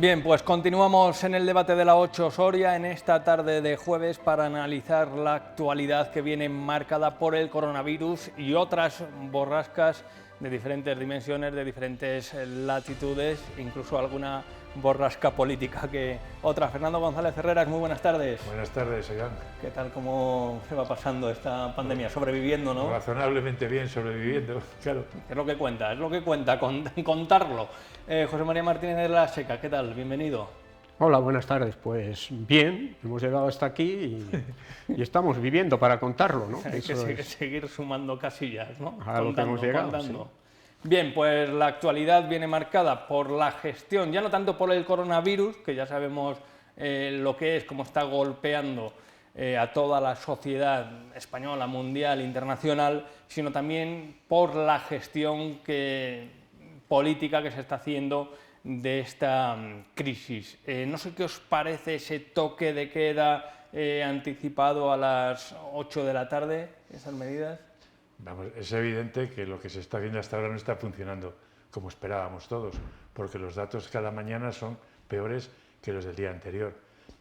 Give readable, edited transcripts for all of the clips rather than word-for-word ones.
Bien, pues continuamos en el debate de la 8 Soria en esta tarde de jueves para analizar la actualidad que viene marcada por el coronavirus y otras borrascas de diferentes dimensiones, de diferentes latitudes, incluso alguna borrasca política que otra. Fernando González Herreras, muy buenas tardes. Buenas tardes, Iván. ¿Qué tal? ¿Cómo se va pasando esta pandemia? Sobreviviendo, ¿no? Razonablemente bien, sobreviviendo, claro. Es lo que cuenta, contarlo. José María Martínez de la Seca, ¿qué tal? Bienvenido. Hola, buenas tardes. Pues bien, hemos llegado hasta aquí y estamos viviendo para contarlo, ¿no? Hay que seguir sumando casillas, ¿no? A lo que hemos llegado, sí. Bien, pues la actualidad viene marcada por la gestión, ya no tanto por el coronavirus, que ya sabemos lo que es, cómo está golpeando a toda la sociedad española, mundial, internacional, sino también por la gestión política que se está haciendo de esta crisis. No sé qué os parece ese toque de queda anticipado a las 8 de la tarde, esas medidas. Vamos, es evidente que lo que se está haciendo hasta ahora no está funcionando como esperábamos todos, porque los datos cada mañana son peores que los del día anterior.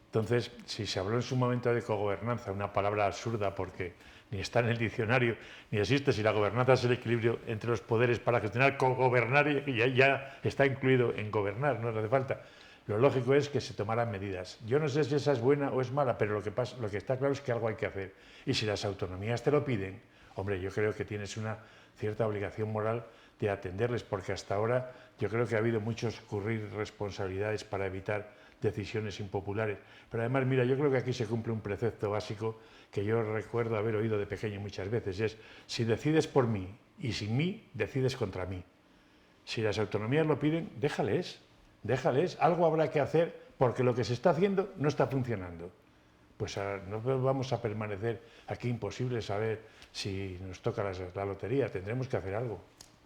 Entonces, si se habló en su momento de cogobernanza, una palabra absurda porque ni está en el diccionario, ni existe, si la gobernanza es el equilibrio entre los poderes para gestionar, cogobernar, y ya está incluido en gobernar, no hace falta. Lo lógico es que se tomaran medidas. Yo no sé si esa es buena o es mala, pero lo que está claro es que algo hay que hacer. Y si las autonomías te lo piden, hombre, yo creo que tienes una cierta obligación moral de atenderles, porque hasta ahora yo creo que ha habido muchos currir responsabilidades para evitar decisiones impopulares. Pero además, mira, yo creo que aquí se cumple un precepto básico que yo recuerdo haber oído de pequeño muchas veces, y es: si decides por mí y sin mí, decides contra mí. Si las autonomías lo piden, déjales, algo habrá que hacer, porque lo que se está haciendo no está funcionando. Pues no vamos a permanecer aquí imposible saber si nos toca la lotería, tendremos que hacer algo.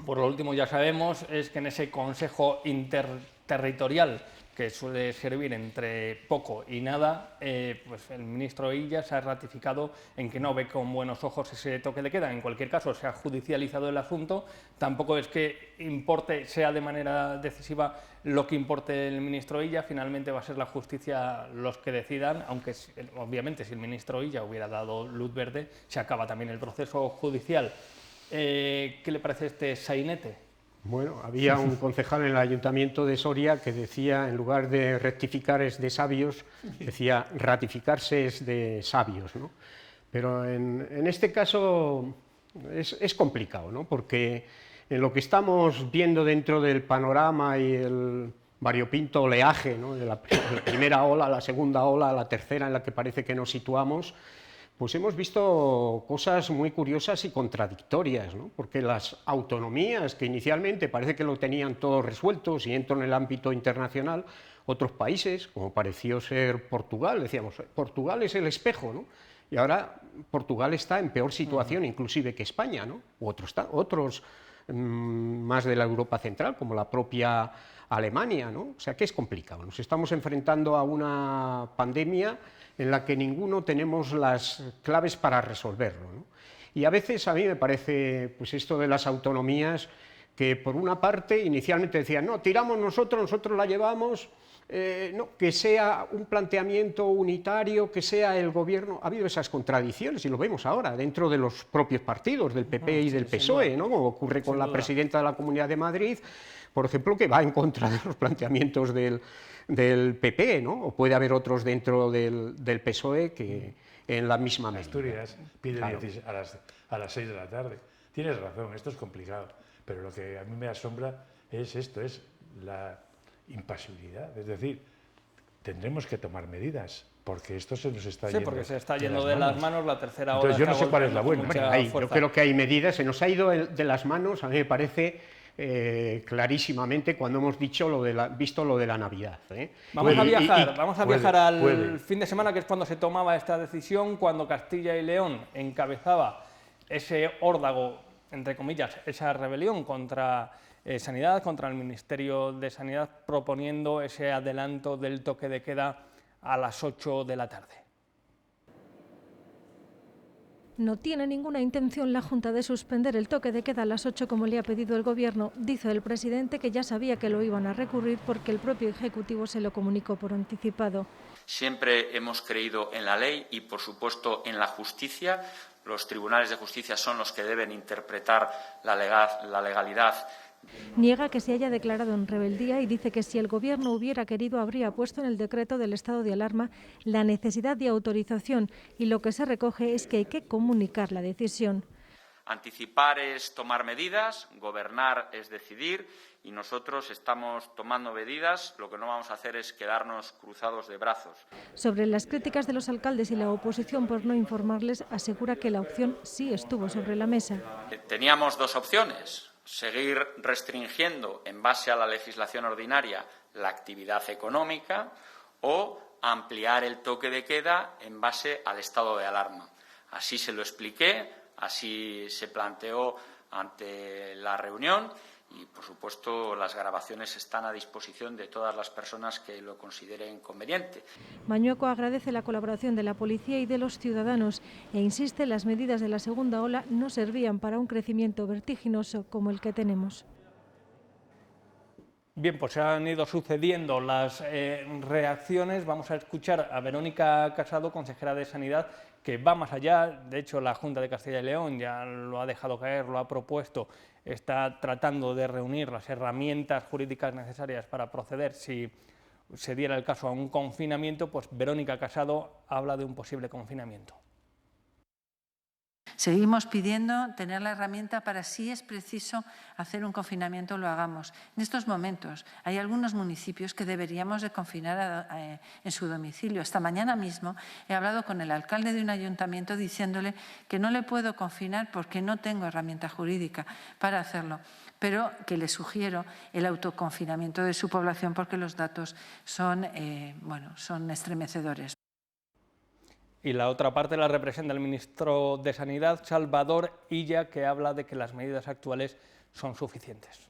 Por lo último, ya sabemos, es que en ese Consejo Interterritorial, que suele servir entre poco y nada, pues el ministro Illa se ha ratificado en que no ve con buenos ojos ese toque de queda. En cualquier caso, se ha judicializado el asunto. Tampoco es que importe, sea de manera decisiva lo que importe el ministro Illa. Finalmente va a ser la justicia los que decidan, aunque obviamente si el ministro Illa hubiera dado luz verde, se acaba también el proceso judicial. ¿Qué le parece este sainete? Bueno, había un concejal en el Ayuntamiento de Soria que decía, en lugar de rectificar es de sabios, decía ratificarse es de sabios, ¿no? Pero en este caso es complicado, ¿no? Porque en lo que estamos viendo dentro del panorama y el variopinto oleaje, ¿no? De la primera ola, la segunda ola, la tercera, en la que parece que nos situamos, pues hemos visto cosas muy curiosas y contradictorias, ¿no? Porque las autonomías, que inicialmente parece que lo tenían todo resuelto, si entro en el ámbito internacional, otros países, como pareció ser Portugal, decíamos, Portugal es el espejo, ¿no? Y ahora Portugal está en peor situación inclusive que España, ¿no? Otros más de la Europa central, como la propia Alemania, ¿no? O sea que es complicado. Nos estamos enfrentando a una pandemia en la que ninguno tenemos las claves para resolverlo, ¿no? Y a veces a mí me parece, pues esto de las autonomías, que por una parte inicialmente decían, no, tiramos nosotros la llevamos, no, que sea un planteamiento unitario, que sea el gobierno. Ha habido esas contradicciones y lo vemos ahora dentro de los propios partidos, del PP y del PSOE, ¿no? Como ocurre con la presidenta de la Comunidad de Madrid, por ejemplo, que va en contra de los planteamientos del PP, ¿no? O puede haber otros dentro del PSOE que en la misma medida. Asturias pide claro. a las 6 de la tarde. Tienes razón, esto es complicado, pero lo que a mí me asombra es esto, es la impasibilidad. Es decir, tendremos que tomar medidas, porque esto se nos está yendo. Sí, porque se está yendo de las manos, la tercera ola. Entonces yo no sé cuál es la buena. Yo creo que hay medidas, se nos ha ido de las manos, a mí me parece clarísimamente cuando hemos visto lo de la Navidad. Vamos a viajar al fin de semana, que es cuando se tomaba esta decisión, cuando Castilla y León encabezaba ese órdago, entre comillas, esa rebelión contra Sanidad, contra el Ministerio de Sanidad, proponiendo ese adelanto del toque de queda a las 8 de la tarde. No tiene ninguna intención la Junta de suspender el toque de queda a las 8 como le ha pedido el Gobierno. Dice el presidente que ya sabía que lo iban a recurrir porque el propio Ejecutivo se lo comunicó por anticipado. Siempre hemos creído en la ley y, por supuesto, en la justicia. Los tribunales de justicia son los que deben interpretar la legalidad. Niega que se haya declarado en rebeldía y dice que si el Gobierno hubiera querido habría puesto en el decreto del estado de alarma la necesidad de autorización y lo que se recoge es que hay que comunicar la decisión. Anticipar es tomar medidas, gobernar es decidir y nosotros estamos tomando medidas. Lo que no vamos a hacer es quedarnos cruzados de brazos. Sobre las críticas de los alcaldes y la oposición por no informarles, asegura que la opción sí estuvo sobre la mesa. Teníamos dos opciones. Seguir restringiendo en base a la legislación ordinaria la actividad económica o ampliar el toque de queda en base al estado de alarma. Así se lo expliqué, así se planteó ante la reunión y, por supuesto, las grabaciones están a disposición de todas las personas que lo consideren conveniente. Mañueco agradece la colaboración de la policía y de los ciudadanos e insiste en las medidas de la segunda ola no servían para un crecimiento vertiginoso como el que tenemos. Bien, pues se han ido sucediendo las reacciones. Vamos a escuchar a Verónica Casado, consejera de Sanidad, que va más allá. De hecho, la Junta de Castilla y León ya lo ha dejado caer, lo ha propuesto, está tratando de reunir las herramientas jurídicas necesarias para proceder si se diera el caso a un confinamiento. Pues Verónica Casado habla de un posible confinamiento. Seguimos pidiendo tener la herramienta para, si es preciso hacer un confinamiento, lo hagamos. En estos momentos hay algunos municipios que deberíamos de confinar en su domicilio. Esta mañana mismo he hablado con el alcalde de un ayuntamiento diciéndole que no le puedo confinar porque no tengo herramienta jurídica para hacerlo, pero que le sugiero el autoconfinamiento de su población porque los datos son estremecedores. Y la otra parte la representa el ministro de Sanidad, Salvador Illa, que habla de que las medidas actuales son suficientes.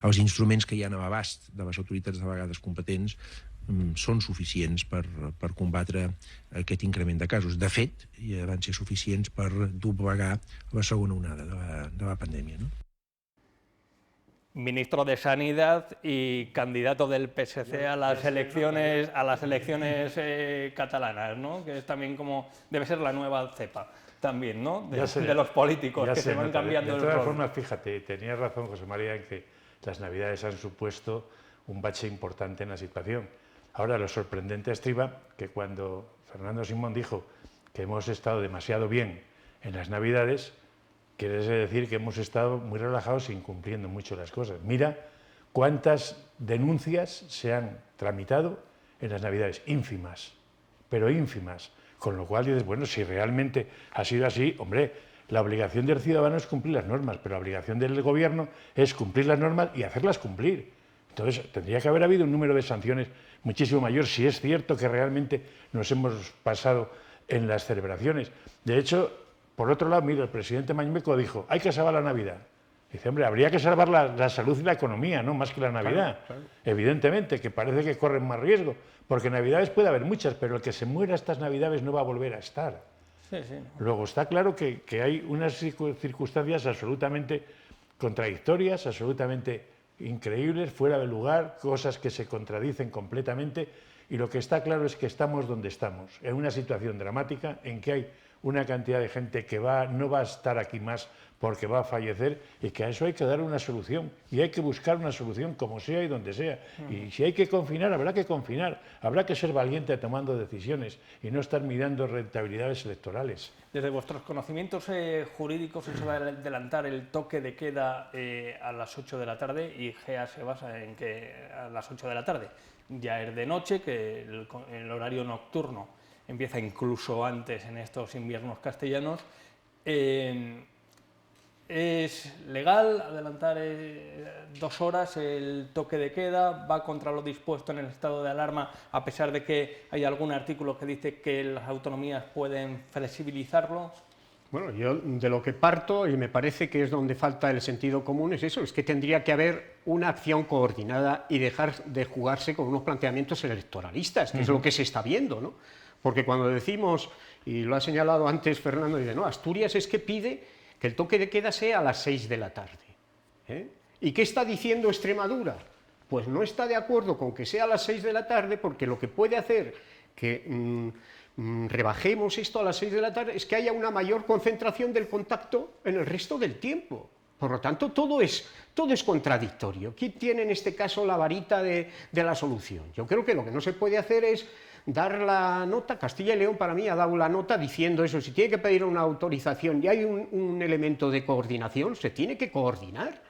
Els instruments que hi ha a l'abast de les autoritats de vegades competents són suficients per combatre aquest increment de casos. De fet, van ser suficients per doblegar la segona onada de la pandèmia, no? Ministro de Sanidad y candidato del PSC a las elecciones catalanas, ¿no? Que es también como debe ser la nueva cepa también, ¿no? De los políticos que se van cambiando el rol. De todas formas, fíjate, tenía razón José María en que las Navidades han supuesto un bache importante en la situación. Ahora, lo sorprendente estriba que cuando Fernando Simón dijo que hemos estado demasiado bien en las Navidades, quiere decir que hemos estado muy relajados e incumpliendo mucho las cosas. Mira cuántas denuncias se han tramitado en las Navidades, ínfimas, pero ínfimas. Con lo cual dices, bueno, si realmente ha sido así, hombre, la obligación del ciudadano es cumplir las normas, pero la obligación del gobierno es cumplir las normas y hacerlas cumplir. Entonces, tendría que haber habido un número de sanciones muchísimo mayor si es cierto que realmente nos hemos pasado en las celebraciones. De hecho, por otro lado, mira, el presidente Mañueco dijo, hay que salvar la Navidad. Dice, hombre, habría que salvar la salud y la economía, no más que la Navidad. Claro. Evidentemente, que parece que corren más riesgo, porque Navidades puede haber muchas, pero el que se muera estas Navidades no va a volver a estar. Sí. Luego, está claro que hay unas circunstancias absolutamente contradictorias, absolutamente increíbles, fuera de lugar, cosas que se contradicen completamente, y lo que está claro es que estamos donde estamos, en una situación dramática en que hay una cantidad de gente que no va a estar aquí más porque va a fallecer y que a eso hay que dar una solución y hay que buscar una solución como sea y donde sea. Y si hay que confinar, habrá que confinar, habrá que ser valiente tomando decisiones y no estar mirando rentabilidades electorales. Desde vuestros conocimientos jurídicos, eso de adelantar el toque de queda a las 8 de la tarde, y GEA se basa en que a las 8 de la tarde ya es de noche, que el horario nocturno empieza incluso antes en estos inviernos castellanos. ¿Es legal adelantar 2 horas el toque de queda? ¿Va contra lo dispuesto en el estado de alarma, a pesar de que hay algún artículo que dice que las autonomías pueden flexibilizarlo? Bueno, yo de lo que parto, y me parece que es donde falta el sentido común, es eso, es que tendría que haber una acción coordinada y dejar de jugarse con unos planteamientos electoralistas, que es lo que se está viendo, ¿no? Porque cuando decimos, y lo ha señalado antes Fernando, dice, no, Asturias es que pide que el toque de queda sea a las 6 de la tarde. ¿Y qué está diciendo Extremadura? Pues no está de acuerdo con que sea a las 6 de la tarde, porque lo que puede hacer que rebajemos esto a las 6 de la tarde es que haya una mayor concentración del contacto en el resto del tiempo. Por lo tanto, todo es contradictorio. ¿Quién tiene en este caso la varita de la solución? Yo creo que lo que no se puede hacer es dar la nota. Castilla y León para mí ha dado la nota diciendo eso, si tiene que pedir una autorización y hay un elemento de coordinación, se tiene que coordinar.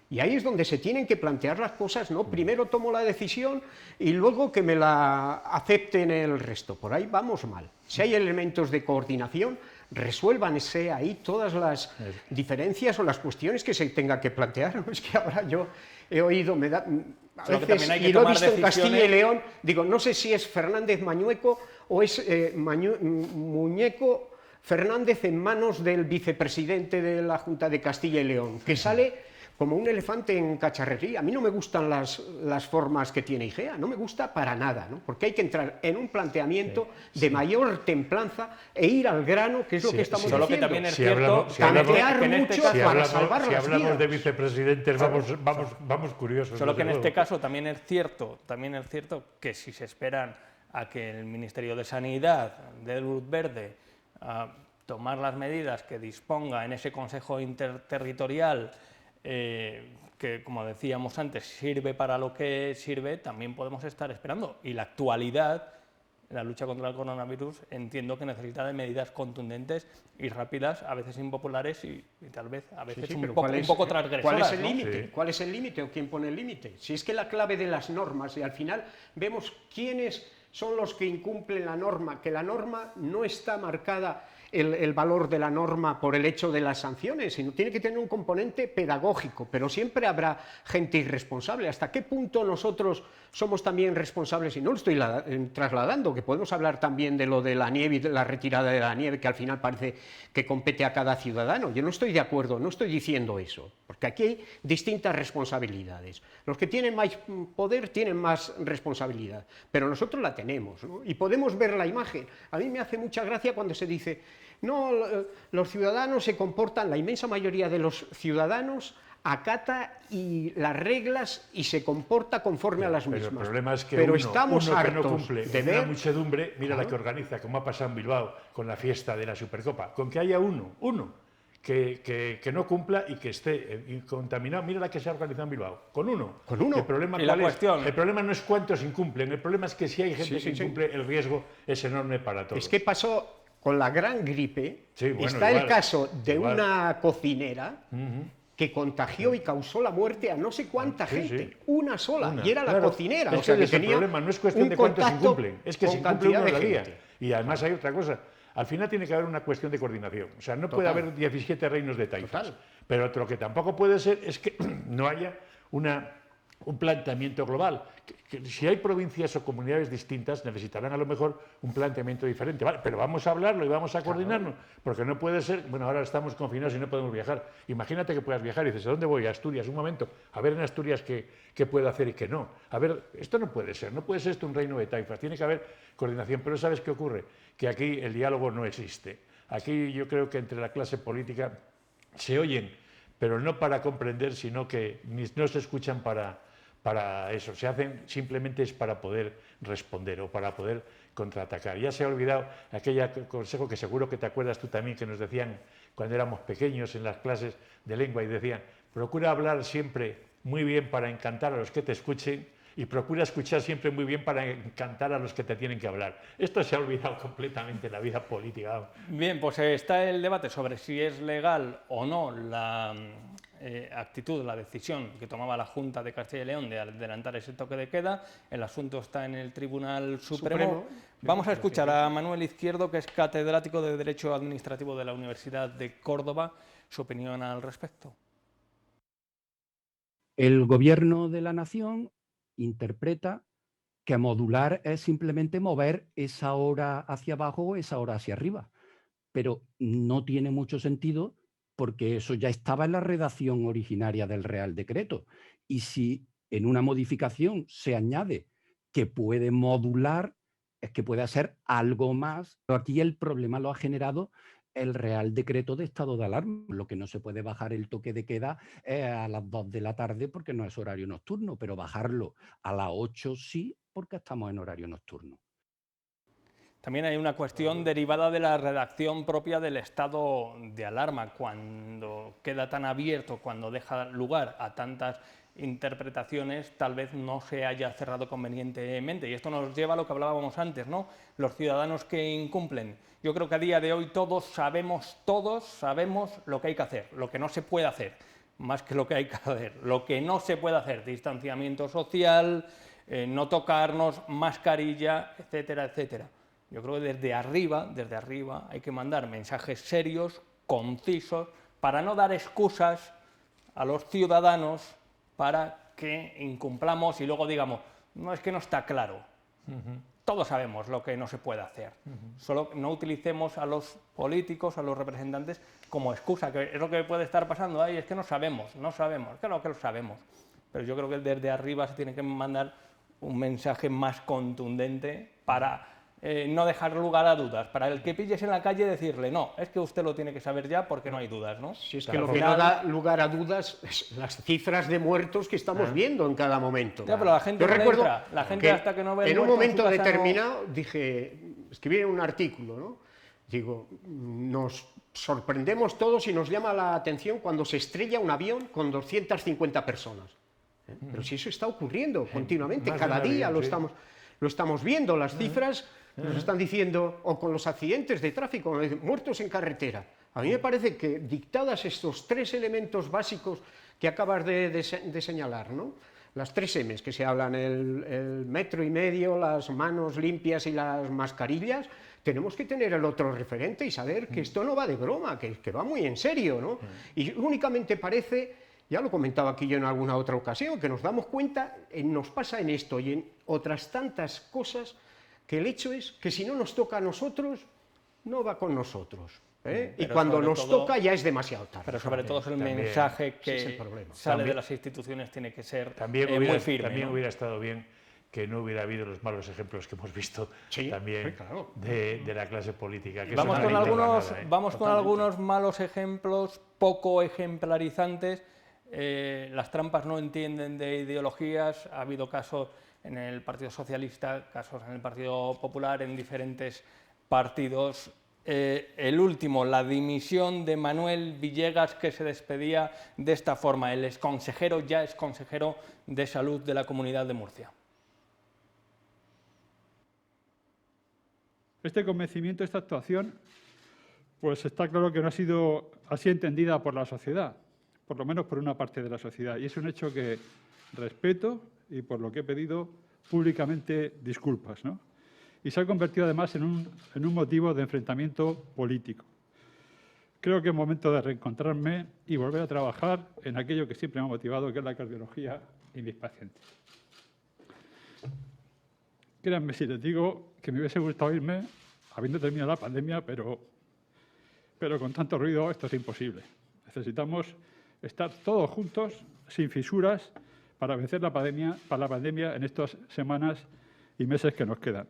Y ahí es donde se tienen que plantear las cosas, ¿no? Primero tomo la decisión y luego que me la acepten el resto. Por ahí vamos mal. Si hay elementos de coordinación, resuélvanse ahí todas las diferencias o las cuestiones que se tenga que plantear. Es que ahora yo he oído, me da... A veces, y lo he visto en Castilla y León, digo, no sé si es Fernández Mañueco o es Muñeco Fernández en manos del vicepresidente de la Junta de Castilla y León, que sale como un elefante en cacharrería. A mí no me gustan las formas que tiene IGEA, no me gusta para nada, ¿no? Porque hay que entrar en un planteamiento de mayor templanza e ir al grano, que es lo que estamos diciendo. Que también es cierto, si hablamos de vicepresidentes, vamos curiosos. Solo que en este caso también es cierto que si se esperan a que el Ministerio de Sanidad dé luz verde a tomar las medidas que disponga en ese Consejo Interterritorial, que, como decíamos antes, sirve para lo que sirve, también podemos estar esperando. Y la actualidad, la lucha contra el coronavirus, entiendo que necesita de medidas contundentes y rápidas, a veces impopulares y tal vez a veces un poco transgresoras. ¿Cuál es el límite? ¿Cuál es el límite o quién pone el límite? Si es que la clave de las normas, y al final vemos quiénes son los que incumplen la norma, que la norma no está marcada el valor de la norma por el hecho de las sanciones, sino tiene que tener un componente pedagógico, pero siempre habrá gente irresponsable. ¿Hasta qué punto nosotros somos también responsables? Y no lo estoy trasladando, que podemos hablar también de lo de la nieve y de la retirada de la nieve, que al final parece que compete a cada ciudadano. Yo no estoy de acuerdo, no estoy diciendo eso, porque aquí hay distintas responsabilidades. Los que tienen más poder tienen más responsabilidad, pero nosotros la tenemos, ¿no? Y podemos ver la imagen. A mí me hace mucha gracia cuando se dice, no, los ciudadanos se comportan, la inmensa mayoría de los ciudadanos acata las reglas y se comporta conforme a las mismas. Pero el problema es que estamos uno que hartos no cumple de una ver... muchedumbre, mira la que organiza, como ha pasado en Bilbao con la fiesta de la Supercopa, con que haya uno que no cumpla y que esté contaminado. Mira la que se ha organizado en Bilbao, con uno. El problema, el problema no es cuántos incumplen, el problema es que si hay gente que incumple, el riesgo es enorme para todos. Es que pasó con la gran gripe, está el caso de una cocinera que contagió y causó la muerte a no sé cuánta gente, una sola, y era la cocinera. Es que el problema no es cuestión de cuántos incumplen, es que se incumple uno al día. Y además hay otra cosa, al final tiene que haber una cuestión de coordinación, o sea, no puede haber 17 reinos de taifas, pero lo que tampoco puede ser es que no haya un planteamiento global. Que si hay provincias o comunidades distintas, necesitarán a lo mejor un planteamiento diferente. Vale, pero vamos a hablarlo y vamos a coordinarnos, porque no puede ser, bueno, ahora estamos confinados y no podemos viajar. Imagínate que puedas viajar y dices, ¿a dónde voy? A Asturias, un momento, a ver en Asturias qué puedo hacer y qué no. A ver, esto no puede ser esto un reino de taifas, tiene que haber coordinación, pero ¿sabes qué ocurre? Que aquí el diálogo no existe. Aquí yo creo que entre la clase política se oyen, pero no para comprender, sino que no se escuchan para eso, se hacen simplemente es para poder responder o para poder contraatacar. Ya se ha olvidado aquel consejo que seguro que te acuerdas tú también, que nos decían cuando éramos pequeños en las clases de lengua y decían, procura hablar siempre muy bien para encantar a los que te escuchen y procura escuchar siempre muy bien para encantar a los que te tienen que hablar. Esto se ha olvidado completamente en la vida política. Bien, pues está el debate sobre si es legal o no la actitud, la decisión que tomaba la Junta de Castilla y León de adelantar ese toque de queda. El asunto está en el Tribunal Supremo. Vamos a escuchar a Manuel Izquierdo, que es catedrático de Derecho Administrativo de la Universidad de Córdoba, su opinión al respecto. El Gobierno de la Nación interpreta que modular es simplemente mover esa hora hacia abajo o esa hora hacia arriba, pero no tiene mucho sentido porque eso ya estaba en la redacción originaria del Real Decreto. Y si en una modificación se añade que puede modular, es que puede hacer algo más. Pero aquí el problema lo ha generado el Real Decreto de estado de alarma. Lo que no se puede bajar el toque de queda a las 2 de la tarde porque no es horario nocturno, pero bajarlo a las 8 sí, porque estamos en horario nocturno. También hay una cuestión derivada de la redacción propia del estado de alarma. Cuando queda tan abierto, cuando deja lugar a tantas interpretaciones, tal vez no se haya cerrado convenientemente. Y esto nos lleva a lo que hablábamos antes, ¿no? Los ciudadanos que incumplen. Yo creo que a día de hoy todos sabemos lo que hay que hacer, lo que no se puede hacer, más que lo que hay que hacer. Lo que no se puede hacer, distanciamiento social, no tocarnos, mascarilla, etcétera, etcétera. Yo creo que desde arriba hay que mandar mensajes serios, concisos, para no dar excusas a los ciudadanos para que incumplamos y luego digamos, no, es que no está claro. Todos sabemos lo que no se puede hacer. Solo no utilicemos a los políticos, a los representantes, como excusa, que es lo que puede estar pasando. Ay, es que no sabemos. Claro que lo sabemos. Pero yo creo que desde arriba se tiene que mandar un mensaje más contundente para no dejar lugar a dudas. Para el que pilles en la calle decirle, no, es que usted lo tiene que saber ya porque no hay dudas, ¿no? Si es que lo que no da lugar a dudas es las cifras de muertos que estamos viendo en cada momento. Ya, pero la gente no recuerdo entra. La gente hasta que no ve el en un muerto en momento su casa determinado escribí en un artículo, ¿no? Digo, nos sorprendemos todos y nos llama la atención cuando se estrella un avión con 250 personas. Pero si eso está ocurriendo continuamente, cada día lo estamos viendo, las cifras nos están diciendo, o con los accidentes de tráfico, muertos en carretera. A mí me parece que dictadas estos 3 elementos básicos que acabas de señalar, ¿no? Las 3 M's que se hablan, el 1,5 metros, las manos limpias y las mascarillas, tenemos que tener el otro referente y saber que esto no va de broma, que va muy en serio, ¿no? Y únicamente parece, ya lo comentaba aquí yo en alguna otra ocasión, que nos damos cuenta, nos pasa en esto y en otras tantas cosas, que el hecho es que si no nos toca a nosotros, no va con nosotros. Y cuando nos toca ya es demasiado tarde. Pero sobre todo es el mensaje que sale de las instituciones tiene que ser muy firme. También hubiera estado bien que no hubiera habido los malos ejemplos que hemos visto también de la clase política. Que vamos con algunos malos ejemplos poco ejemplarizantes. Las trampas no entienden de ideologías. Ha habido casos en el Partido Socialista, casos en el Partido Popular, en diferentes partidos. El último, la dimisión de Manuel Villegas, que se despedía de esta forma. El exconsejero ya es consejero de Salud de la Comunidad de Murcia. Este convencimiento, esta actuación, pues está claro que no ha sido así entendida por la sociedad, por lo menos por una parte de la sociedad. Y es un hecho que respeto y por lo que he pedido públicamente disculpas, ¿no? Y se ha convertido además en un motivo de enfrentamiento político. Creo que es momento de reencontrarme y volver a trabajar en aquello que siempre me ha motivado, que es la cardiología y mis pacientes. Créanme si les digo que me hubiese gustado irme habiendo terminado la pandemia, pero con tanto ruido esto es imposible. Necesitamos estar todos juntos, sin fisuras, para vencer la pandemia en estas semanas y meses que nos quedan.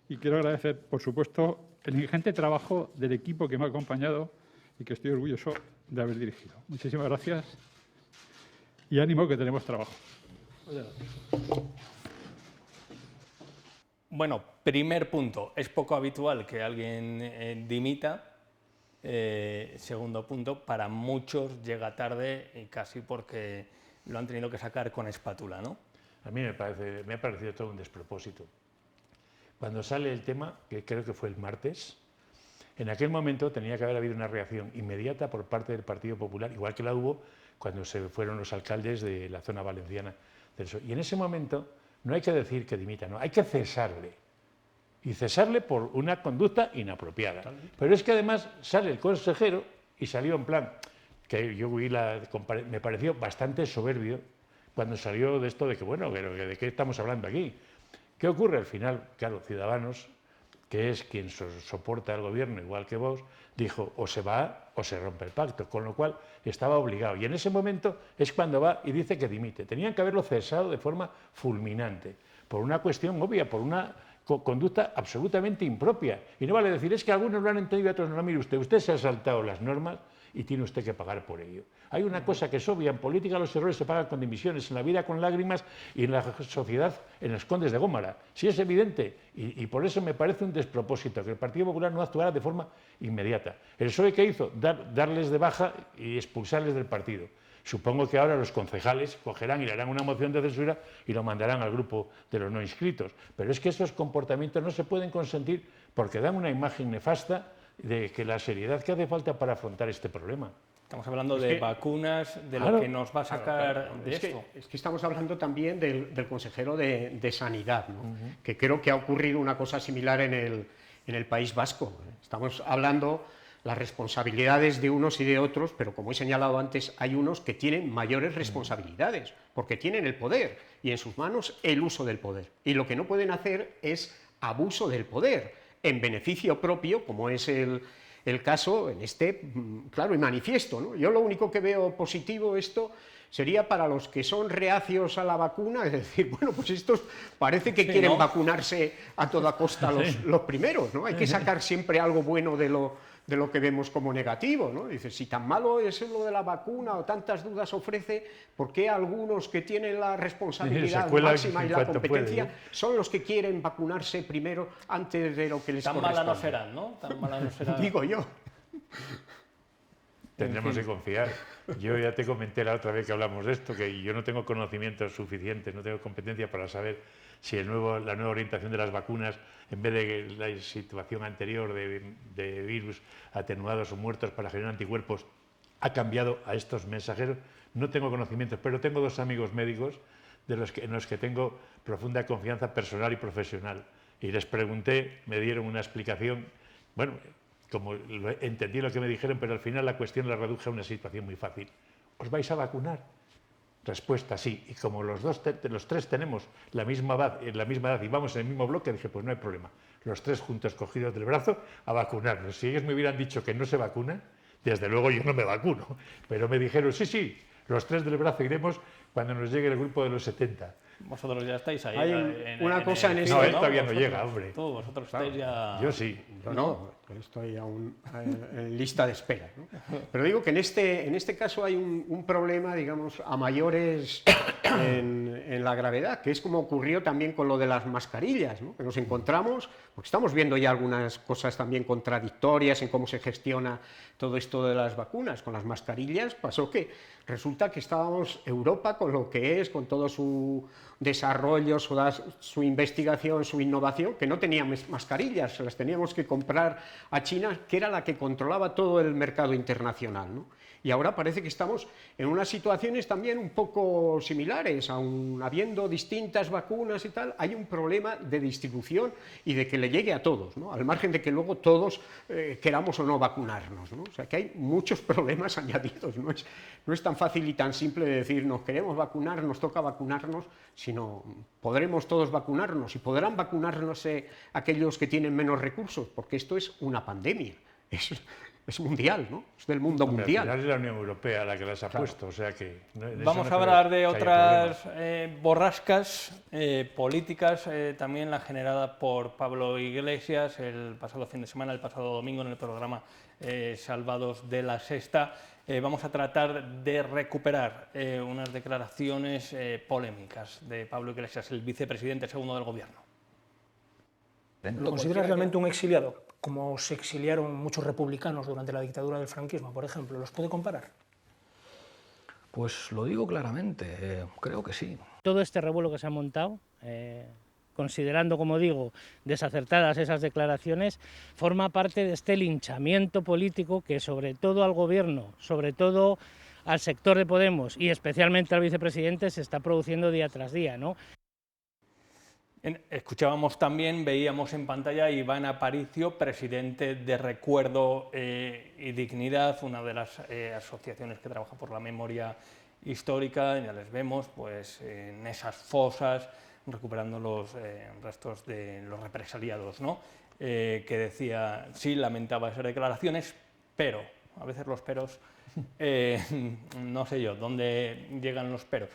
Y quiero agradecer, por supuesto, el ingente trabajo del equipo que me ha acompañado y que estoy orgulloso de haber dirigido. Muchísimas gracias y ánimo que tenemos trabajo. Bueno, primer punto, es poco habitual que alguien dimita. Segundo punto, para muchos llega tarde y casi porque lo han tenido que sacar con espátula, ¿no? A mí me ha parecido todo un despropósito. Cuando sale el tema, que creo que fue el martes, en aquel momento tenía que haber habido una reacción inmediata por parte del Partido Popular, igual que la hubo cuando se fueron los alcaldes de la zona valenciana del PSOE. Y en ese momento no hay que decir que dimita, no, hay que cesarle. Y cesarle por una conducta inapropiada. Pero es que además sale el consejero y salió en plan, que yo me pareció bastante soberbio cuando salió de esto de que, bueno, ¿de qué estamos hablando aquí? ¿Qué ocurre? Al final, claro, Ciudadanos, que es quien soporta al gobierno igual que vos, dijo o se va o se rompe el pacto, con lo cual estaba obligado. Y en ese momento es cuando va y dice que dimite. Tenían que haberlo cesado de forma fulminante, por una cuestión obvia, por una conducta absolutamente impropia. Y no vale decir, es que algunos lo han entendido y otros no. Mire usted se ha saltado las normas y tiene usted que pagar por ello. Hay una cosa que es obvia, en política los errores se pagan con dimisiones, en la vida con lágrimas y en la sociedad en los Condes de Gómara. Sí es evidente, y por eso me parece un despropósito que el Partido Popular no actuara de forma inmediata. ¿El PSOE qué hizo? Darles de baja y expulsarles del partido. Supongo que ahora los concejales cogerán y le harán una moción de censura y lo mandarán al grupo de los no inscritos. Pero es que esos comportamientos no se pueden consentir porque dan una imagen nefasta de que la seriedad que hace falta para afrontar este problema. Estamos hablando de vacunas, de lo que nos va a sacar de esto. Es que estamos hablando también del consejero de Sanidad, ¿no? Que creo que ha ocurrido una cosa similar en el País Vasco. Estamos hablando las responsabilidades de unos y de otros, pero como he señalado antes, hay unos que tienen mayores responsabilidades, porque tienen el poder y en sus manos el uso del poder. Y lo que no pueden hacer es abuso del poder en beneficio propio, como es el caso en este claro y manifiesto, ¿no? Yo lo único que veo positivo esto sería para los que son reacios a la vacuna, es decir, bueno, pues estos parece que quieren vacunarse a toda costa los primeros, ¿no? Hay que sacar siempre algo bueno de lo que vemos como negativo, ¿no? Dices, si tan malo es lo de la vacuna o tantas dudas ofrece, ¿por qué algunos que tienen la responsabilidad máxima y la competencia son los que quieren vacunarse primero antes de lo que les corresponde? Tan mala no serán, ¿no? Tan mala no serán. Digo yo. Tendremos que confiar. Yo ya te comenté la otra vez que hablamos de esto, que yo no tengo conocimientos suficientes, no tengo competencia para saber si la nueva orientación de las vacunas, en vez de la situación anterior de virus atenuados o muertos para generar anticuerpos, ha cambiado a estos mensajeros. No tengo conocimientos, pero tengo dos amigos médicos en los que tengo profunda confianza personal y profesional. Y les pregunté, me dieron una explicación, bueno, como entendí lo que me dijeron, pero al final la cuestión la reduje a una situación muy fácil. ¿Os vais a vacunar? Respuesta, sí. Y como los tres tenemos la misma edad y vamos en el mismo bloque, dije, pues no hay problema. Los tres juntos cogidos del brazo a vacunarnos. Si ellos me hubieran dicho que no se vacunan, desde luego yo no me vacuno. Pero me dijeron, sí, los tres del brazo iremos cuando nos llegue el grupo de los 70. Vosotros ya estáis ahí. Hay una cosa en esto. No, él todavía no llega, hombre. Vosotros estáis ya. Yo sí. Yo no, estoy aún en lista de espera, ¿no? Pero digo que en este caso hay un problema, digamos, a mayores en la gravedad, que es como ocurrió también con lo de las mascarillas, ¿no? Que nos encontramos, porque estamos viendo ya algunas cosas también contradictorias en cómo se gestiona todo esto de las vacunas. Con las mascarillas pasó que resulta que estábamos Europa con lo que es, con todo su desarrollo, su investigación, su innovación, que no teníamos mascarillas, se las teníamos que comprar a China, que era la que controlaba todo el mercado internacional, ¿no? Y ahora parece que estamos en unas situaciones también un poco similares, aun habiendo distintas vacunas y tal, hay un problema de distribución y de que le llegue a todos, ¿no? Al margen de que luego todos queramos o no vacunarnos, ¿no? O sea que hay muchos problemas añadidos, no es tan fácil y tan simple de decir nos queremos vacunar, nos toca vacunarnos, sino podremos todos vacunarnos y podrán vacunarnos aquellos que tienen menos recursos, porque esto es una pandemia. Es mundial, ¿no? Es del mundo mundial. Al final es la Unión Europea la que las ha puesto, o sea que... Vamos a hablar de otras borrascas políticas, también la generada por Pablo Iglesias el pasado fin de semana, el pasado domingo, en el programa Salvados de la Sexta. Vamos a tratar de recuperar unas declaraciones polémicas de Pablo Iglesias, el vicepresidente segundo del Gobierno. ¿Lo consideras realmente un exiliado? Como se exiliaron muchos republicanos durante la dictadura del franquismo, por ejemplo. ¿Los puede comparar? Pues lo digo claramente, creo que sí. Todo este revuelo que se ha montado, considerando, como digo, desacertadas esas declaraciones, forma parte de este linchamiento político que sobre todo al gobierno, sobre todo al sector de Podemos y especialmente al vicepresidente se está produciendo día tras día, ¿no? Escuchábamos también, veíamos en pantalla a Iván Aparicio, presidente de Recuerdo y Dignidad, una de las asociaciones que trabaja por la memoria histórica. Ya les vemos pues, en esas fosas, recuperando los restos de los represaliados, ¿no? Que decía, sí, lamentaba esas declaraciones, pero a veces los peros, no sé yo dónde llegan los peros.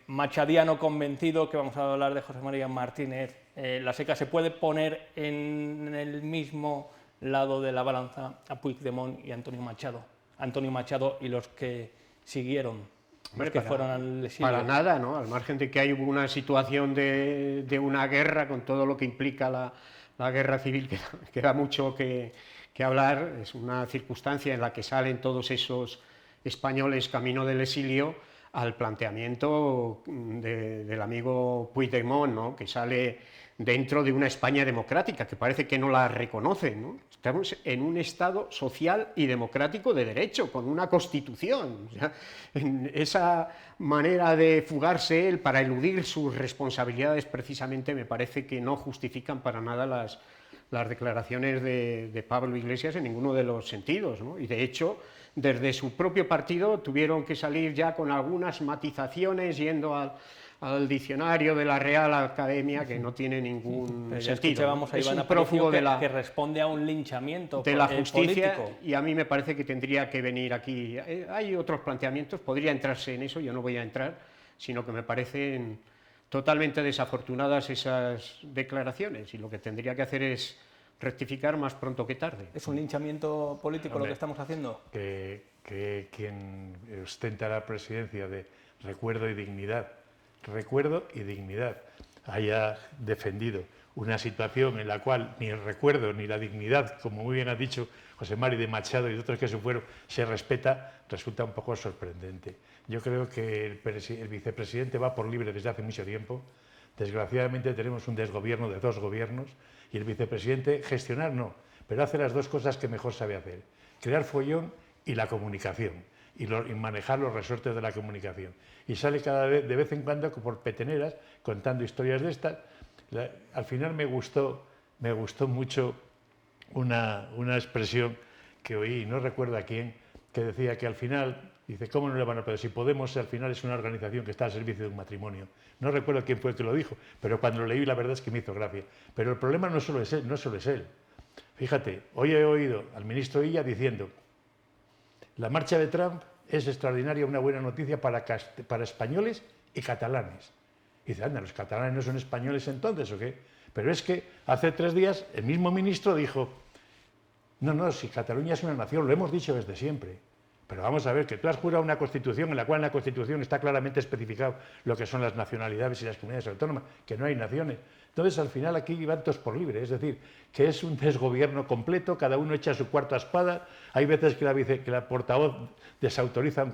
Machadiano convencido, que vamos a hablar de José María Martínez. La Seca se puede poner en el mismo lado de la balanza a Puigdemont y Antonio Machado y los que siguieron, los que fueron al exilio. Para nada, ¿no? Al margen de que hay una situación de una guerra con todo lo que implica la guerra civil, que da mucho que hablar. Es una circunstancia en la que salen todos esos españoles camino del exilio al planteamiento del amigo Puigdemont, ¿no? Que sale dentro de una España democrática, que parece que no la reconoce, ¿no? Estamos en un Estado social y democrático de derecho, con una Constitución. O sea, esa manera de fugarse él para eludir sus responsabilidades, precisamente, me parece que no justifican para nada las declaraciones de Pablo Iglesias en ninguno de los sentidos, ¿no? Y de hecho, desde su propio partido tuvieron que salir ya con algunas matizaciones, yendo al diccionario de la Real Academia, que no tiene ningún sentido. Vamos a es Iván un prófugo que responde a un linchamiento de la justicia político. Y a mí me parece que tendría que venir aquí. Hay otros planteamientos, podría entrarse en eso, yo no voy a entrar, sino que me parecen totalmente desafortunadas esas declaraciones, y lo que tendría que hacer es rectificar más pronto que tarde. ¿Es un linchamiento político, hombre, lo que estamos haciendo? Que quien ostenta la presidencia de Recuerdo y Dignidad haya defendido una situación en la cual ni el recuerdo ni la dignidad, como muy bien ha dicho José Mari de Machado y de otros que se fueron, se respeta, resulta un poco sorprendente. Yo creo que el vicepresidente va por libre desde hace mucho tiempo. Desgraciadamente tenemos un desgobierno de dos gobiernos y el vicepresidente gestionar no, pero hace las dos cosas que mejor sabe hacer: crear follón y la comunicación, y manejar los resortes de la comunicación. Y sale de vez en cuando por peteneras contando historias de estas. Al final me gustó mucho una expresión que oí, no recuerdo a quién, que decía que al final, dice, ¿cómo no le van a poder? Si Podemos al final es una organización que está al servicio de un matrimonio. No recuerdo quién fue el que lo dijo, pero cuando lo leí la verdad es que me hizo gracia. Pero el problema no solo es él. Fíjate, hoy he oído al ministro Illa diciendo: la marcha de Trump es extraordinaria, una buena noticia para españoles y catalanes. Y dice, anda, ¿los catalanes no son españoles entonces o qué? Pero es que hace 3 días el mismo ministro dijo, no, si Cataluña es una nación, lo hemos dicho desde siempre. Pero vamos a ver, que tú has jurado una Constitución en la cual en la Constitución está claramente especificado lo que son las nacionalidades y las comunidades autónomas, que no hay naciones. Entonces, al final aquí van todos por libre, es decir, que es un desgobierno completo, cada uno echa su cuarta espada. Hay veces que la portavoz desautoriza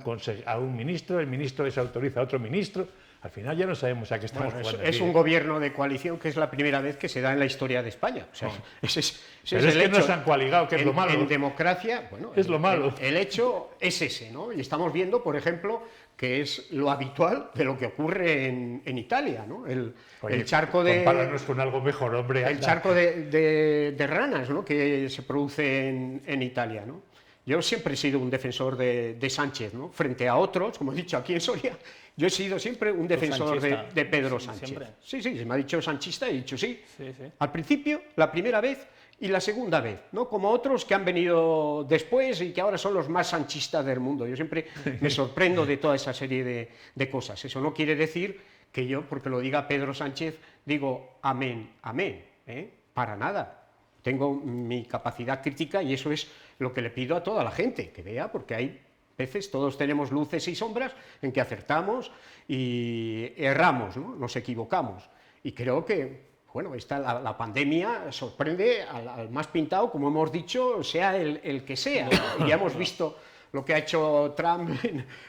a un ministro, el ministro desautoriza a otro ministro. Al final ya no sabemos a qué estamos jugando. Es un gobierno de coalición que es la primera vez que se da en la historia de España. O sea, ese pero es que no se han coaligado, que es lo malo. En democracia, bueno, es lo malo. El hecho es ese, ¿no? Y estamos viendo, por ejemplo, que es lo habitual de lo que ocurre en Italia, ¿no? El charco de... Compáranos con algo mejor, hombre. El charco de ranas, ¿no?, que se produce en Italia, ¿no? Yo siempre he sido un defensor de Sánchez, ¿no? Frente a otros, como he dicho aquí en Soria, yo he sido siempre un defensor de Pedro Sánchez. Siempre. Sí, se me ha dicho sanchista, he dicho sí. Al principio, la primera vez y la segunda vez, ¿no? Como otros que han venido después y que ahora son los más sanchistas del mundo. Yo siempre me sorprendo de toda esa serie de cosas. Eso no quiere decir que yo, porque lo diga Pedro Sánchez, digo amén, para nada. Tengo mi capacidad crítica y eso es lo que le pido a toda la gente, que vea, porque hay veces, todos tenemos luces y sombras en que acertamos y erramos, ¿no? Nos equivocamos. Y creo que, bueno, la pandemia sorprende al más pintado, como hemos dicho, sea el que sea. Y ya hemos visto lo que ha hecho Trump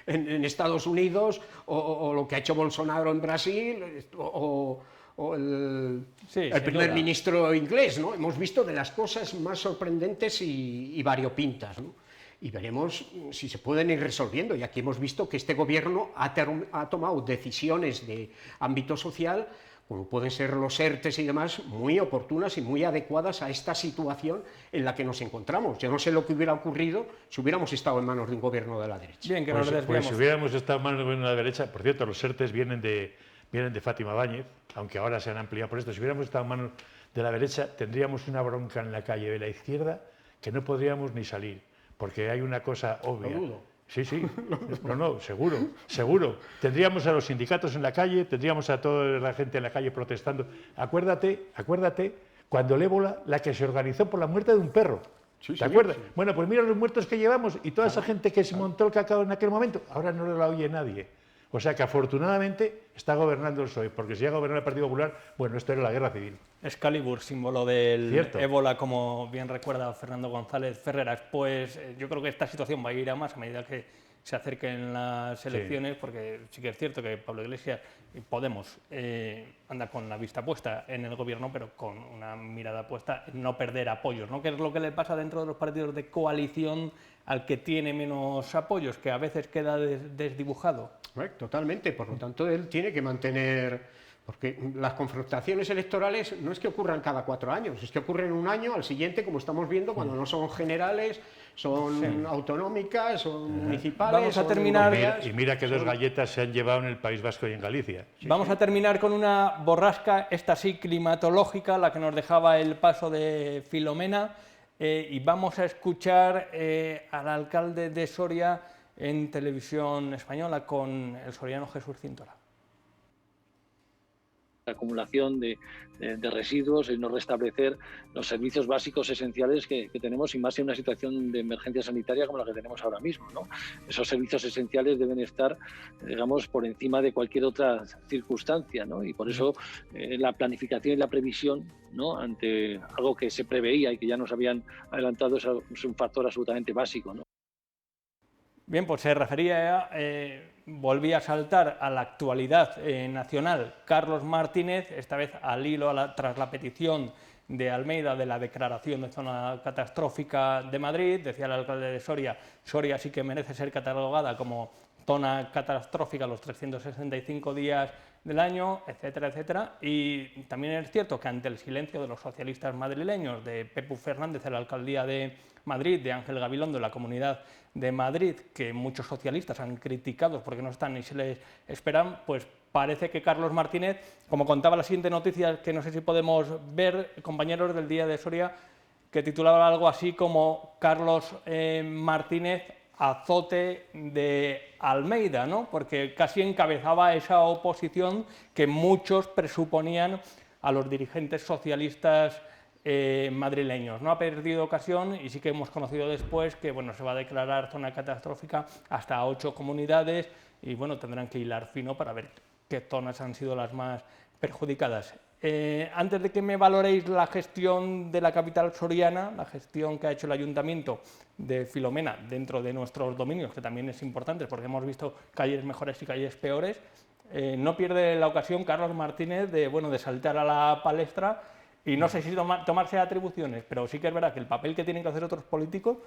en Estados Unidos, o lo que ha hecho Bolsonaro en Brasil, o el primer ministro inglés, ¿no? Hemos visto de las cosas más sorprendentes y variopintas, ¿no? Y veremos si se pueden ir resolviendo. Y aquí hemos visto que este gobierno ha tomado decisiones de ámbito social, como pueden ser los ERTES y demás, muy oportunas y muy adecuadas a esta situación en la que nos encontramos. Yo no sé lo que hubiera ocurrido si hubiéramos estado en manos de un gobierno de la derecha. Bien, que pues si hubiéramos estado en manos de un gobierno de la derecha, por cierto, los ERTES vienen de Fátima Báñez, aunque ahora se han ampliado por esto. Si hubiéramos estado en manos de la derecha, tendríamos una bronca en la calle de la izquierda que no podríamos ni salir, porque hay una cosa obvia. Lo dudo. Sí, sí, no, seguro. Tendríamos a los sindicatos en la calle, tendríamos a toda la gente en la calle protestando. Acuérdate, cuando el ébola, la que se organizó por la muerte de un perro. ¿Te acuerdas? Sí. Bueno, pues mira los muertos que llevamos y toda esa gente que se montó el cacao en aquel momento, ahora no la oye nadie. O sea que afortunadamente está gobernando el PSOE, porque si llega a gobernar el Partido Popular, bueno, esto era la guerra civil. Excalibur, símbolo del Cierto. ébola, como bien recuerda Fernando González Ferreras. Pues yo creo que esta situación va a ir a más a medida que se acerquen las elecciones, sí. Porque sí que es cierto que Pablo Iglesias y Podemos anda con la vista puesta en el gobierno, pero con una mirada puesta en no perder apoyos, ¿no? Que es lo que le pasa dentro de los partidos de coalición al que tiene menos apoyos, que a veces queda desdibujado. Totalmente, por lo tanto él tiene que mantener, porque las confrontaciones electorales no es que ocurran cada 4 años, es que ocurren un año al siguiente, como estamos viendo, cuando no son generales, son autonómicas, son municipales. Vamos a terminar. Y mira que 2 galletas se han llevado en el País Vasco y en Galicia. Vamos a terminar con una borrasca, esta sí climatológica, la que nos dejaba el paso de Filomena, y vamos a escuchar al alcalde de Soria en televisión española con el soriano Jesús Cintora. La acumulación de residuos y no restablecer los servicios básicos esenciales que tenemos, y más en una situación de emergencia sanitaria como la que tenemos ahora mismo, ¿no? Esos servicios esenciales deben estar, digamos, por encima de cualquier otra circunstancia, ¿no? Y por eso la planificación y la previsión, ¿no?, ante algo que se preveía y que ya nos habían adelantado es un factor absolutamente básico, ¿no? Bien, pues se refería, volvía a saltar a la actualidad nacional Carlos Martínez, esta vez al hilo tras la petición de Almeida de la declaración de zona catastrófica de Madrid. Decía el alcalde de Soria, Soria sí que merece ser catalogada como zona catastrófica los 365 días del año, etcétera, etcétera. Y también es cierto que ante el silencio de los socialistas madrileños, de Pepu Fernández en la alcaldía de Madrid, de Ángel Gabilondo en la Comunidad de Madrid, que muchos socialistas han criticado porque no están ni se les esperan, pues parece que Carlos Martínez, como contaba la siguiente noticia, que no sé si podemos ver, compañeros del Día de Soria, que titulaba algo así como Carlos Martínez azote de Almeida, ¿no? Porque casi encabezaba esa oposición que muchos presuponían a los dirigentes socialistas madrileños. No ha perdido ocasión y sí que hemos conocido después que, bueno, se va a declarar zona catastrófica hasta 8 comunidades y, bueno, tendrán que hilar fino para ver qué zonas han sido las más perjudicadas. Antes de que me valoréis la gestión de la capital soriana, la gestión que ha hecho el Ayuntamiento de Filomena dentro de nuestros dominios, que también es importante porque hemos visto calles mejores y calles peores, no pierde la ocasión Carlos Martínez de, bueno, de saltar a la palestra y no sé si tomarse atribuciones, pero sí que es verdad que el papel que tienen que hacer otros políticos,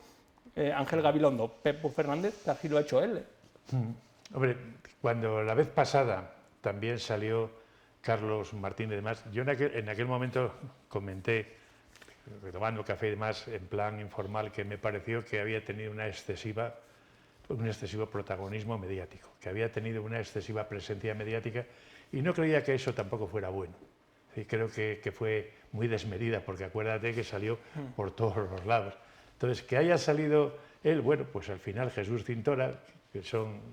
Ángel Gabilondo, Pepu Fernández, casi lo ha hecho él. Hombre, cuando la vez pasada también salió Carlos Martínez y demás, yo en aquel momento comenté, tomando café y demás, en plan informal, que me pareció que había tenido un excesivo protagonismo mediático, que había tenido una excesiva presencia mediática y no creía que eso tampoco fuera bueno. Sí, creo que fue muy desmedida, porque acuérdate que salió por todos los lados. Entonces, que haya salido él, bueno, pues al final Jesús Cintora, que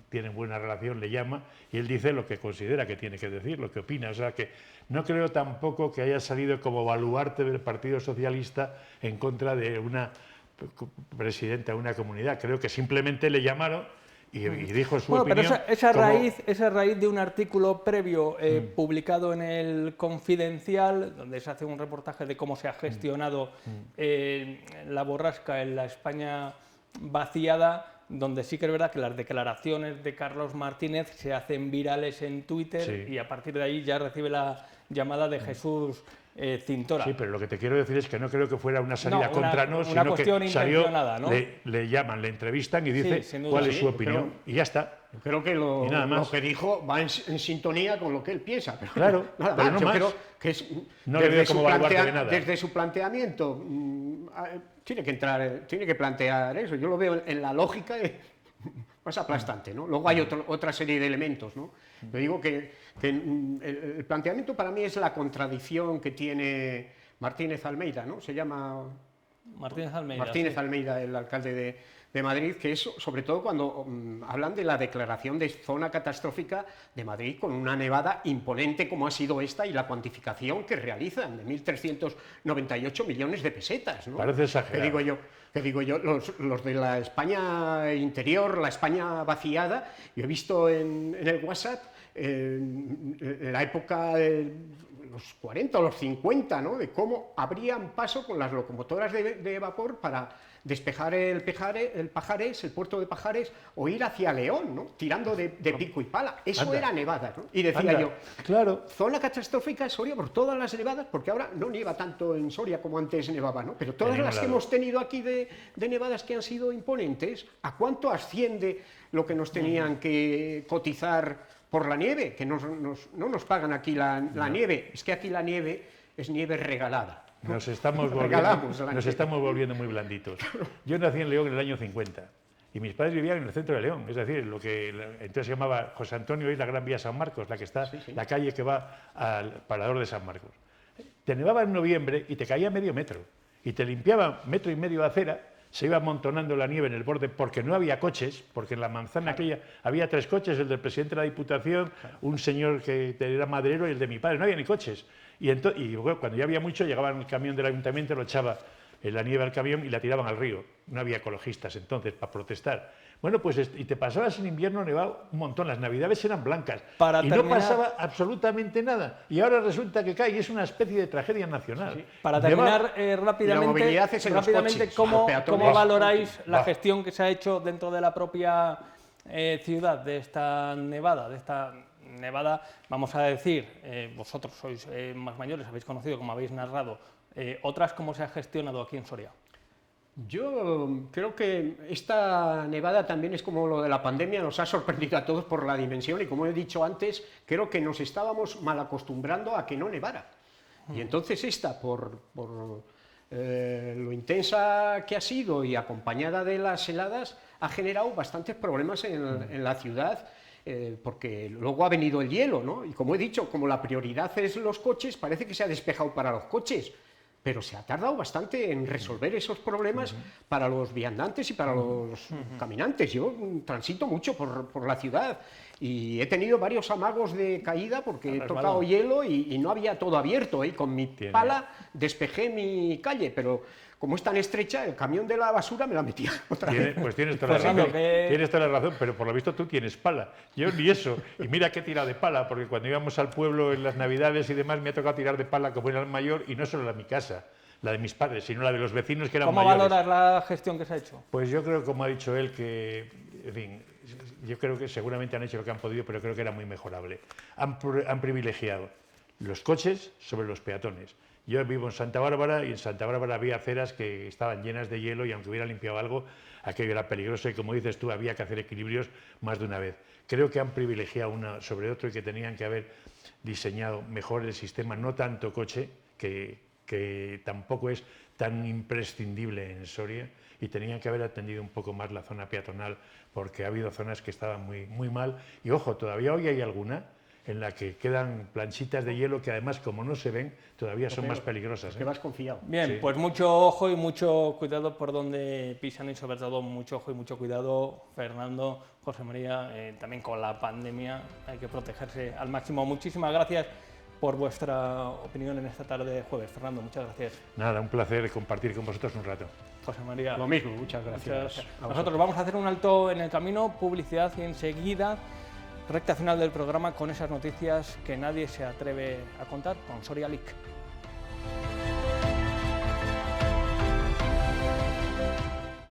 tienen buena relación, le llama y él dice lo que considera que tiene que decir, lo que opina. O sea que no creo tampoco que haya salido como baluarte del Partido Socialista en contra de una presidenta de una comunidad. Creo que simplemente le llamaron y dijo su opinión. Pero esa raíz de un artículo previo publicado en el Confidencial, donde se hace un reportaje de cómo se ha gestionado la borrasca en la España vaciada, donde sí que es verdad que las declaraciones de Carlos Martínez se hacen virales en Twitter y a partir de ahí ya recibe la llamada de Jesús Cintora. Sí, pero lo que te quiero decir es que no creo que fuera una salida contra no, sino que salió, ¿no? le llaman, le entrevistan y dice cuál es su opinión y ya está. Yo creo que lo que dijo va en sintonía con lo que él piensa. Pero claro, nada pero más. No yo más. creo que es no desde su planteamiento tiene que plantear eso. Yo lo veo en la lógica más aplastante, ¿no? Luego hay otra serie de elementos, ¿no? Yo digo que el planteamiento para mí es la contradicción que tiene Martínez Almeida, ¿no? Se llama Martínez Almeida, el alcalde de Madrid, que es sobre todo cuando hablan de la declaración de zona catastrófica de Madrid con una nevada imponente como ha sido esta y la cuantificación que realizan de 1.398 millones de pesetas, ¿no? Parece exagerado. Que digo yo, los de la España interior, la España vaciada, yo he visto en el WhatsApp la época de los 40 o los 50, ¿no? De cómo abrían paso con las locomotoras de vapor para despejar el Pajares, el puerto de Pajares, o ir hacia León, ¿no? Tirando de pico y pala. Eso era nevada, ¿no? Y decía yo, claro, zona catastrófica es Soria por todas las nevadas, porque ahora no nieva tanto en Soria como antes nevaba, ¿no? Pero todas las que hemos tenido aquí de nevadas que han sido imponentes, ¿a cuánto asciende lo que nos tenían que cotizar por la nieve? Que no nos pagan aquí la nieve, es que aquí la nieve es nieve regalada. Nos estamos volviendo muy blanditos. Yo nací en León en el año 50 y mis padres vivían en el centro de León, es decir, lo que entonces se llamaba José Antonio, y la Gran Vía San Marcos, la que está, la calle que va al Parador de San Marcos. Te nevaba en noviembre y te caía medio metro y te limpiaba 1,5 metros de acera. Se iba amontonando la nieve en el borde porque no había coches, porque en la manzana aquella había 3 coches, el del presidente de la Diputación, un señor que era maderero y el de mi padre, no había ni coches. Y bueno, cuando ya había mucho, llegaba el camión del ayuntamiento, lo echaba la nieve al camión y la tiraban al río. No había ecologistas entonces para protestar. Bueno, pues y te pasabas en invierno nevado un montón, las navidades eran blancas no pasaba absolutamente nada. Y ahora resulta que cae y es una especie de tragedia nacional. Sí. Para terminar rápidamente, ¿cómo valoráis la gestión que se ha hecho dentro de la propia ciudad de esta nevada? Vamos a decir, vosotros sois más mayores, habéis conocido, como habéis narrado, otras, ¿cómo se ha gestionado aquí en Soria? Yo creo que esta nevada también es como lo de la pandemia, nos ha sorprendido a todos por la dimensión y, como he dicho antes, creo que nos estábamos mal acostumbrando a que no nevara. Y entonces esta, por lo intensa que ha sido y acompañada de las heladas, ha generado bastantes problemas en la ciudad, porque luego ha venido el hielo, ¿no? Y como he dicho, como la prioridad es los coches, parece que se ha despejado para los coches, pero se ha tardado bastante en resolver esos problemas para los viandantes y para los caminantes. Yo transito mucho por la ciudad y he tenido varios amagos de caída porque he tocado hielo y no había todo abierto, y con mi pala despejé mi calle, pero como es tan estrecha, el camión de la basura me la metía otra vez. Pues tienes toda la razón, pero por lo visto tú tienes pala. Yo ni eso. Y mira que he tirado de pala, porque cuando íbamos al pueblo en las Navidades y demás, me ha tocado tirar de pala como era el mayor, y no solo la de mi casa, la de mis padres, sino la de los vecinos que eran mayores. ¿Cómo valoras la gestión que se ha hecho? Pues yo creo, como ha dicho él, que, en fin, yo creo que seguramente han hecho lo que han podido, pero creo que era muy mejorable. Han privilegiado los coches sobre los peatones. Yo vivo en Santa Bárbara y en Santa Bárbara había aceras que estaban llenas de hielo y aunque hubiera limpiado algo, aquello era peligroso y, como dices tú, había que hacer equilibrios más de una vez. Creo que han privilegiado una sobre otro y que tenían que haber diseñado mejor el sistema, no tanto coche, que tampoco es tan imprescindible en Soria, y tenían que haber atendido un poco más la zona peatonal, porque ha habido zonas que estaban muy mal. Y ojo, todavía hoy hay alguna en la que quedan planchitas de hielo que, además, como no se ven, todavía son más peligrosas. Que vas confiado. Bien, pues mucho ojo y mucho cuidado por donde pisan, y sobre todo mucho ojo y mucho cuidado, Fernando, José María, también con la pandemia hay que protegerse al máximo. Muchísimas gracias por vuestra opinión en esta tarde de jueves. Fernando, muchas gracias. Nada, un placer compartir con vosotros un rato. José María. Lo mismo, muchas gracias. Nosotros vamos a hacer un alto en el camino, publicidad, y enseguida recta final del programa con esas noticias que nadie se atreve a contar con Soria Leak.